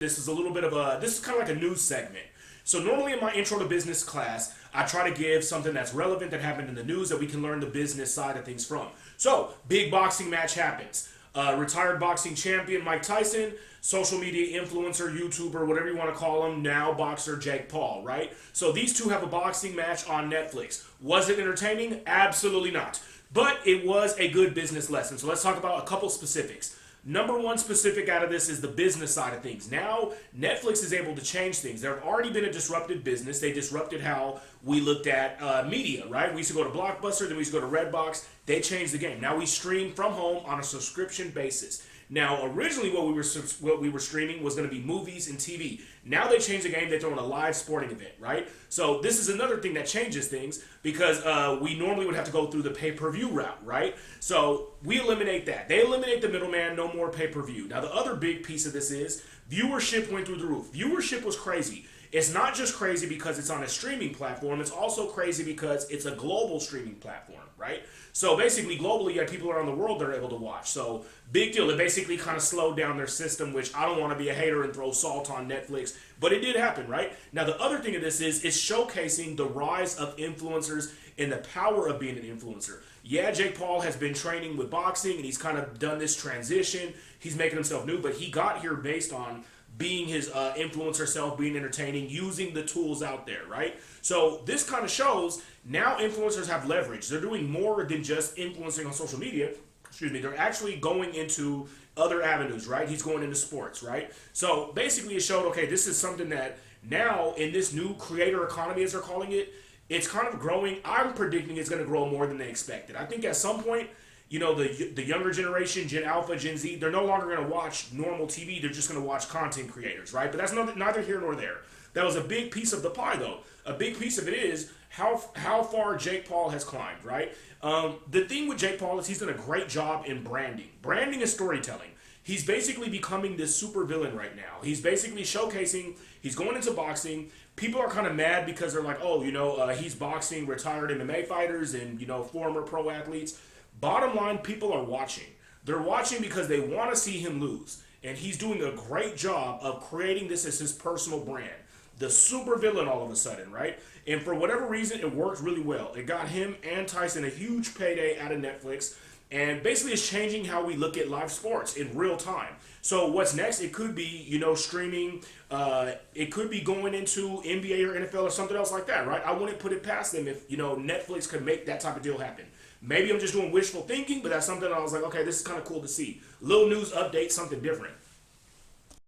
This is a little bit of this is kind of like a news segment. So normally in my intro to business class, I try to give something that's relevant that happened in the news that we can learn the business side of things from. So big boxing match happens. Retired boxing champion Mike Tyson, social media influencer, YouTuber, whatever you want to call him, now boxer Jake Paul, right? So these two have a boxing match on Netflix. Was it entertaining? Absolutely not. But it was a good business lesson. So let's talk about a couple specifics. Number one specific out of this is the business side of things. Now, Netflix is able to change things. There have already been a disrupted business. They disrupted how we looked at media, right? We used to go to Blockbuster, then we used to go to Redbox. They changed the game. Now we stream from home on a subscription basis. Now, originally what we were streaming was going to be movies and TV. Now they changed the game. They throw in a live sporting event, right? So this is another thing that changes things because we normally would have to go through the pay-per-view route, right? So we eliminate that. They eliminate the middleman, no more pay-per-view. Now the other big piece of this is viewership went through the roof. Viewership was crazy. It's not just crazy because it's on a streaming platform. It's also crazy because it's a global streaming platform, right? So basically, globally, you have people around the world that are able to watch. So big deal. It basically kind of slowed down their system, which I don't want to be a hater and throw salt on Netflix, but it did happen, right? Now, the other thing of this is it's showcasing the rise of influencers and the power of being an influencer. Yeah, Jake Paul has been training with boxing, and he's kind of done this transition. He's making himself new, but he got here based on being his influencer self, being entertaining, using the tools out there, right? So this kind of shows now influencers have leverage. They're doing more than just influencing on social media. Excuse me. They're actually going into other avenues, right? He's going into sports, right? So basically it showed, okay, this is something that now in this new creator economy, as they're calling it, it's kind of growing. I'm predicting it's going to grow more than they expected. I think at some point, you know, the younger generation, Gen Alpha, Gen Z, they're no longer going to watch normal TV. They're just going to watch content creators, right? But that's neither here nor there. That was a big piece of the pie, though. A big piece of it is how far Jake Paul has climbed, right? The thing with Jake Paul is he's done a great job in branding. Branding is storytelling. He's basically becoming this super villain right now. He's basically showcasing, he's going into boxing. People are kind of mad because they're like, oh, you know, he's boxing retired MMA fighters and, you know, former pro athletes. Bottom line, people are watching. They're watching because they want to see him lose. And he's doing a great job of creating this as his personal brand. The super villain all of a sudden, right? And for whatever reason, it worked really well. It got him and Tyson a huge payday out of Netflix. And basically it's changing how we look at live sports in real time. So what's next? It could be, you know, streaming. It could be going into NBA or NFL or something else like that, right? I wouldn't put it past them if, you know, Netflix could make that type of deal happen. Maybe I'm just doing wishful thinking, but that's something I was like, okay, this is kind of cool to see. Little news update, something different.